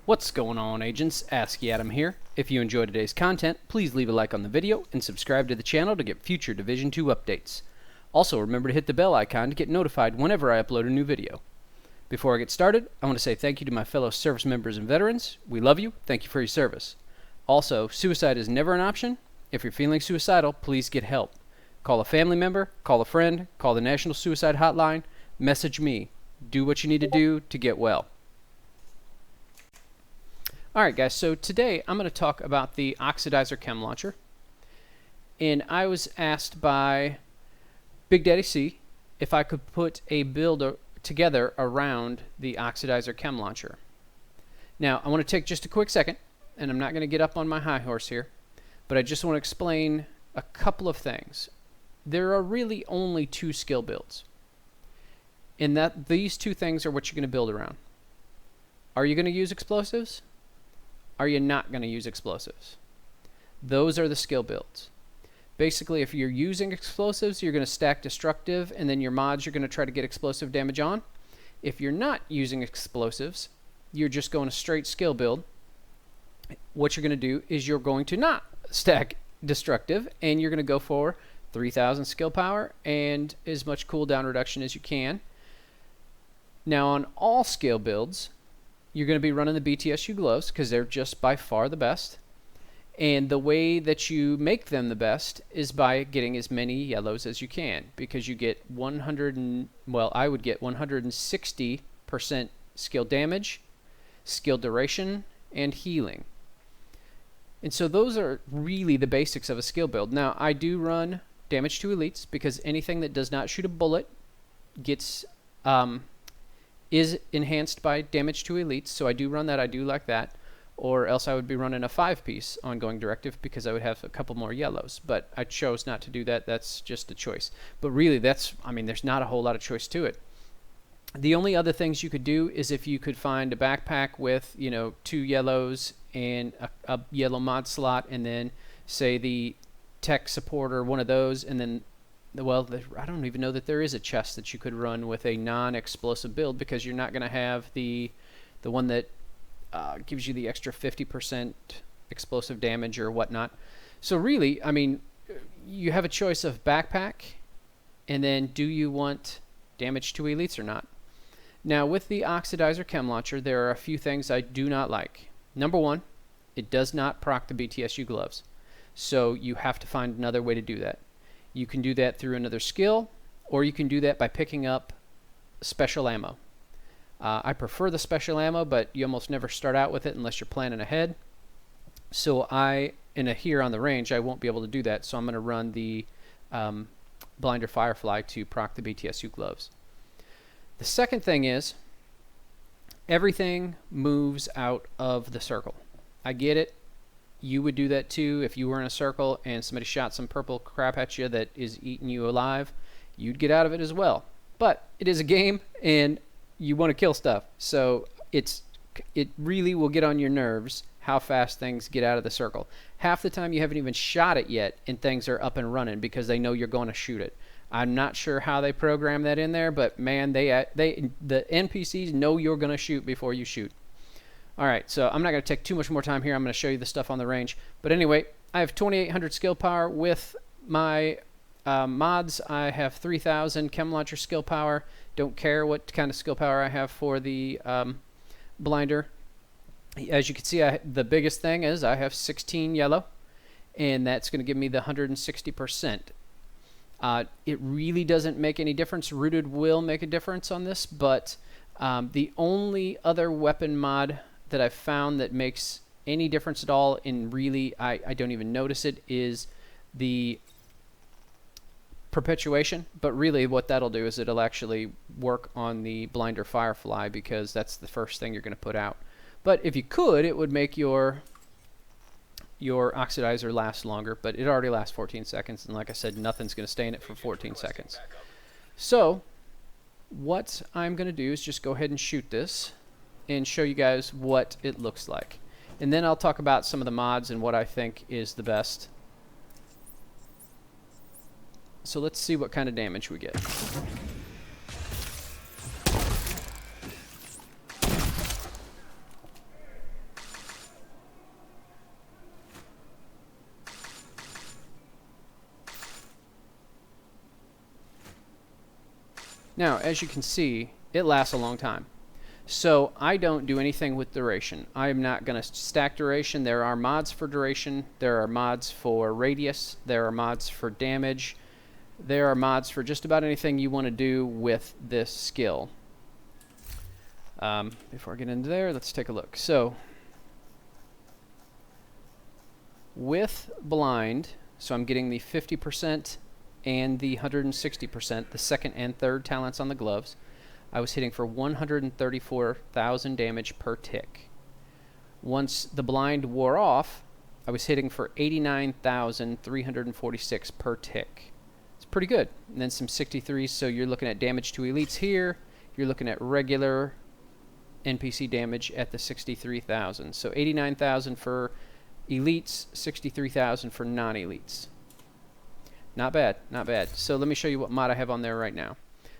What's going on, agents? ASCII Adam here. If you enjoyed today's content, please leave a like on the video and subscribe to the channel to get future Division 2 updates. Also, remember to hit the bell icon to get notified whenever I upload a new video. Before I get started, I want to say thank you to my fellow service members and veterans. We love you. Thank you for your service. Also, suicide is never an option. If you're feeling suicidal, please get help. Call a family member, call a friend, call the National Suicide Hotline, message me. Do what you need to do to get well. Alright guys, so today I'm going to talk about the Oxidizer Chem Launcher. And I was asked by Big Daddy C if I could put a build together around the Oxidizer Chem Launcher. Now, I want to take just a quick second, and I'm not going to get up on my high horse here, but I just want to explain a couple of things. There are really only two skill builds. And that these two things are what you're going to build around. Are you going to use explosives? Are you not going to use explosives? Those are the skill builds. Basically, if you're using explosives, you're going to stack destructive, and then your mods you're going to try to get explosive damage on. If you're not using explosives, you're just going a straight skill build. What you're going to do is you're going to not stack destructive, and you're going to go for 3,000 skill power and as much cooldown reduction as you can. Now, on all skill builds, you're going to be running the BTSU gloves because they're just by far the best. And the way that you make them the best is by getting as many yellows as you can, because you get I would get 160% skill damage, skill duration, and healing. And so those are really the basics of a skill build. Now, I do run damage to elites because anything that does not shoot a bullet gets is enhanced by damage to elites, so I do run that. I do like that. Or else I would be running a 5-piece ongoing directive because I would have a couple more yellows. But I chose not to do that. That's just a choice. But really, there's not a whole lot of choice to it. The only other things you could do is if you could find a backpack with, 2 yellows and a yellow mod slot, and then say the tech support or one of those, and then I don't even know that there is a chest that you could run with a non-explosive build, because you're not going to have the one that gives you the extra 50% explosive damage or whatnot. So really, you have a choice of backpack, and then do you want damage to elites or not? Now, with the Oxidizer Chem Launcher, there are a few things I do not like. Number one, it does not proc the BTSU gloves. So you have to find another way to do that. You can do that through another skill, or you can do that by picking up special ammo. I prefer the special ammo, but you almost never start out with it unless you're planning ahead. So here on the range, I won't be able to do that, so I'm going to run the Blinder Firefly to proc the BTSU gloves. The second thing is, everything moves out of the circle. I get it. You would do that too if you were in a circle and somebody shot some purple crap at you that is eating you alive. You'd get out of it as well. But it is a game, and you want to kill stuff. So it really will get on your nerves how fast things get out of the circle. Half the time you haven't even shot it yet, and things are up and running because they know you're going to shoot it. I'm not sure how they program that in there, but man, the NPCs know you're going to shoot before you shoot. Alright, so I'm not going to take too much more time here. I'm going to show you the stuff on the range. But anyway, I have 2,800 skill power with my mods. I have 3,000 Chem Launcher skill power. Don't care what kind of skill power I have for the blinder. As you can see, the biggest thing is I have 16 yellow, and that's going to give me the 160%. It really doesn't make any difference. Rooted will make a difference on this, but the only other weapon mod that I've found that makes any difference at all, and really I don't even notice it, is the perpetuation. But really what that'll do is it'll actually work on the Blinder Firefly, because that's the first thing you're going to put out. But if you could, it would make your oxidizer last longer, but it already lasts 14 seconds, and like I said, nothing's going to stay in it for 14 seconds. So what I'm going to do is just go ahead and shoot this and show you guys what it looks like. And then I'll talk about some of the mods and what I think is the best. So let's see what kind of damage we get. Now, as you can see, it lasts a long time. So I don't do anything with duration. I am not going to stack duration. There are mods for duration. There are mods for radius. There are mods for damage. There are mods for just about anything you want to do with this skill. Before I get into there, let's take a look. So with blind, so I'm getting the 50% and the 160%, the second and third talents on the gloves. I was hitting for 134,000 damage per tick. Once the blind wore off, I was hitting for 89,346 per tick. It's pretty good. And then some 63s, so you're looking at damage to elites here. You're looking at regular NPC damage at the 63,000. So 89,000 for elites, 63,000 for non-elites. Not bad, not bad. So let me show you what mod I have on there right now.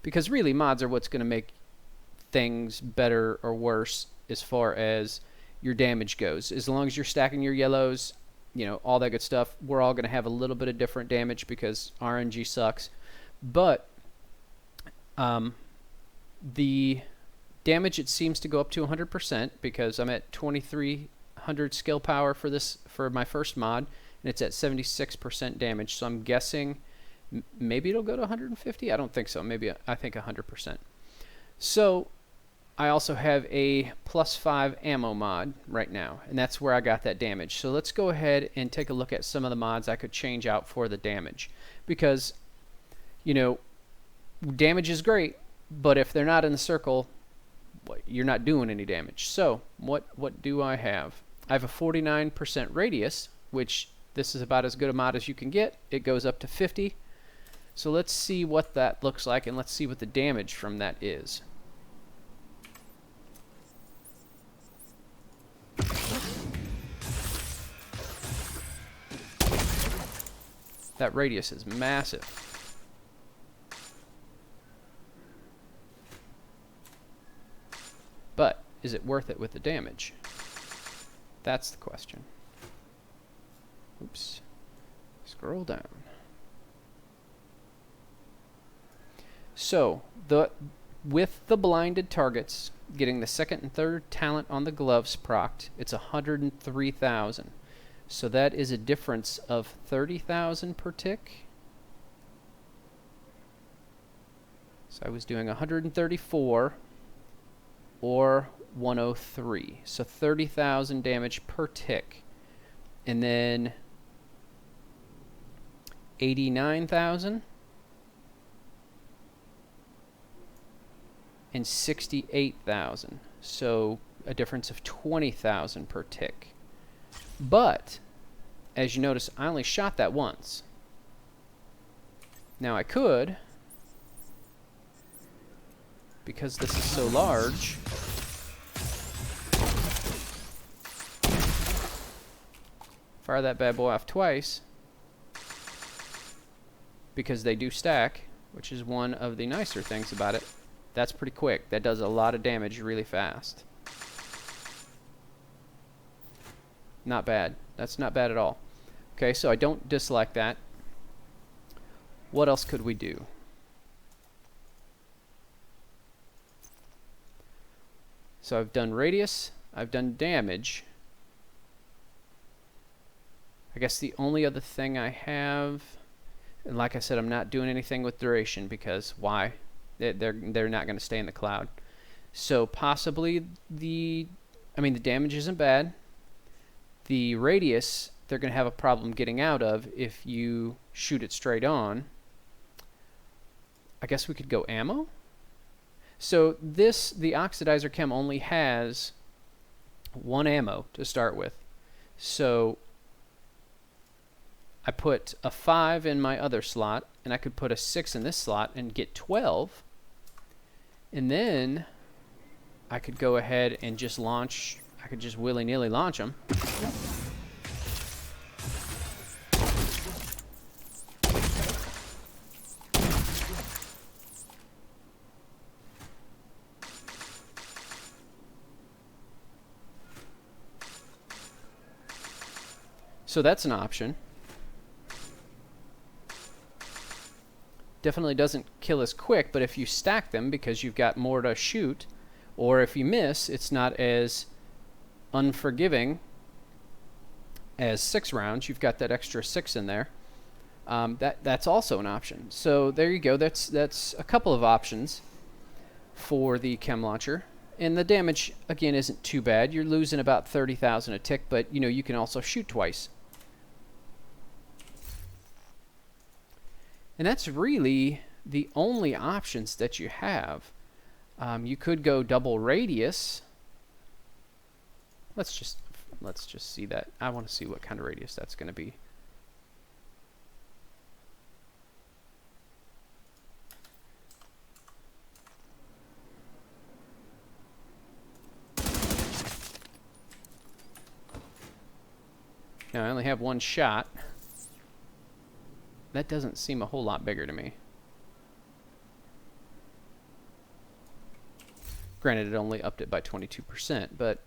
Because really, mods are what's going to make things better or worse as far as your damage goes. As long as you're stacking your yellows, you know, all that good stuff, we're all going to have a little bit of different damage because RNG sucks. But the damage, it seems to go up to 100% because I'm at 2300 skill power for this, for my first mod, and it's at 76% damage. So I'm guessing maybe it'll go to 150. I don't think so. Maybe I think 100%. So I also have a +5 ammo mod right now, and that's where I got that damage. So let's go ahead and take a look at some of the mods I could change out for the damage, because you know, damage is great, but if they're not in the circle, you're not doing any damage. So what do I have? I have a 49% radius, which this is about as good a mod as you can get. It goes up to 50. So let's see what that looks like, and let's see what the damage from that is. That radius is massive. But is it worth it with the damage? That's the question. Oops. Scroll down. So, with the blinded targets, getting the second and third talent on the gloves procced, it's 103,000. So that is a difference of 30,000 per tick. So I was doing 134 or 103. So 30,000 damage per tick. And then 89,000 and 68,000. So a difference of 20,000 per tick. But as you notice, I only shot that once. Now I could, because this is so large, fire that bad boy off twice, because they do stack, which is one of the nicer things about it. That's pretty quick. That does a lot of damage really fast. Not bad. That's not bad at all. Okay, so I don't dislike that. What else could we do? So I've done radius, I've done damage. I guess the only other thing I have, and like I said, I'm not doing anything with duration because why? They're not going to stay in the cloud. So possibly the damage isn't bad. The radius, they're going to have a problem getting out of if you shoot it straight on. I guess we could go ammo. So the Oxidizer Chem only has one ammo to start with. So I put a 5 in my other slot, and I could put a 6 in this slot and get 12. And then I could go ahead and just launch. I could just willy-nilly launch them. So that's an option. Definitely doesn't kill as quick, but if you stack them because you've got more to shoot, or if you miss, it's not as unforgiving as 6 rounds. You've got that extra 6 in there. That's also an option. So there you go. That's a couple of options for the chem launcher. And the damage, again, isn't too bad. You're losing about 30,000 a tick, but you can also shoot twice. And that's really the only options that you have. You could go double radius. Let's just see that. I want to see what kind of radius that's going to be. Now I only have one shot. That doesn't seem a whole lot bigger to me. Granted, it only upped it by 22%, but it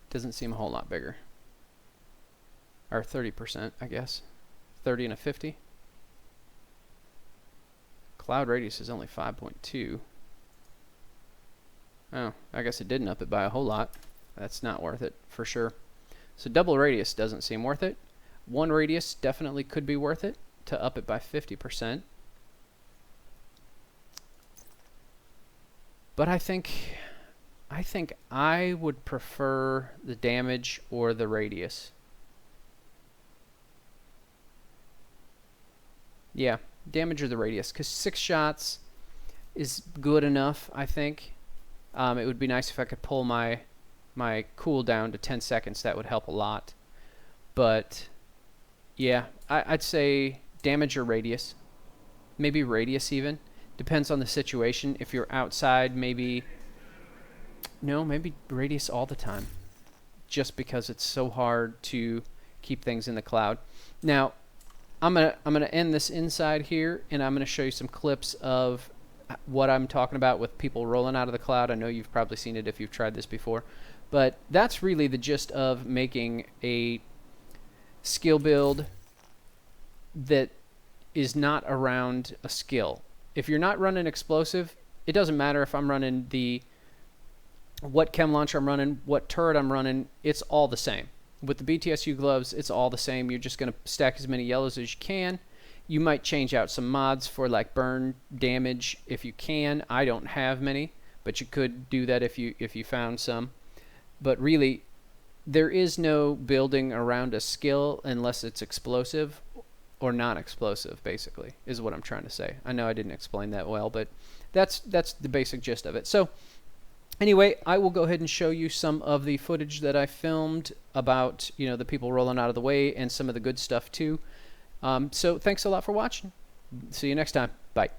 doesn't seem a whole lot bigger. Or 30%, I guess. 30 and a 50. Cloud radius is only 5.2. Oh, I guess it didn't up it by a whole lot. That's not worth it, for sure. So double radius doesn't seem worth it. One radius definitely could be worth it to up it by 50%. But I think I would prefer the damage or the radius. Yeah, damage or the radius, because 6 shots is good enough, I think. It would be nice if I could pull my cooldown to 10 seconds. That would help a lot. But yeah, I'd say damage or radius. Maybe radius even. Depends on the situation. If you're outside, maybe radius all the time. Just because it's so hard to keep things in the cloud. Now, I'm gonna end this inside here, and I'm gonna show you some clips of what I'm talking about with people rolling out of the cloud. I know you've probably seen it if you've tried this before. But that's really the gist of making a skill build that is not around a skill. If you're not running explosive, it doesn't matter if I'm running what chem launcher I'm running, what turret I'm running, it's all the same. With the BTSU gloves, it's all the same. You're just going to stack as many yellows as you can. You might change out some mods for like burn damage if you can. I don't have many, but you could do that if you found some. But really, there is no building around a skill unless it's explosive or non-explosive, basically, is what I'm trying to say. I know I didn't explain that well, but that's the basic gist of it. So anyway, I will go ahead and show you some of the footage that I filmed about, the people rolling out of the way and some of the good stuff too. So thanks a lot for watching. See you next time. Bye.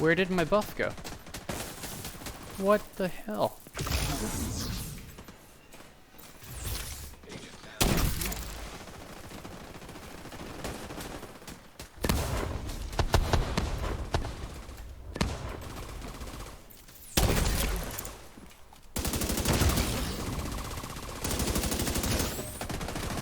Where did my buff go? What the hell?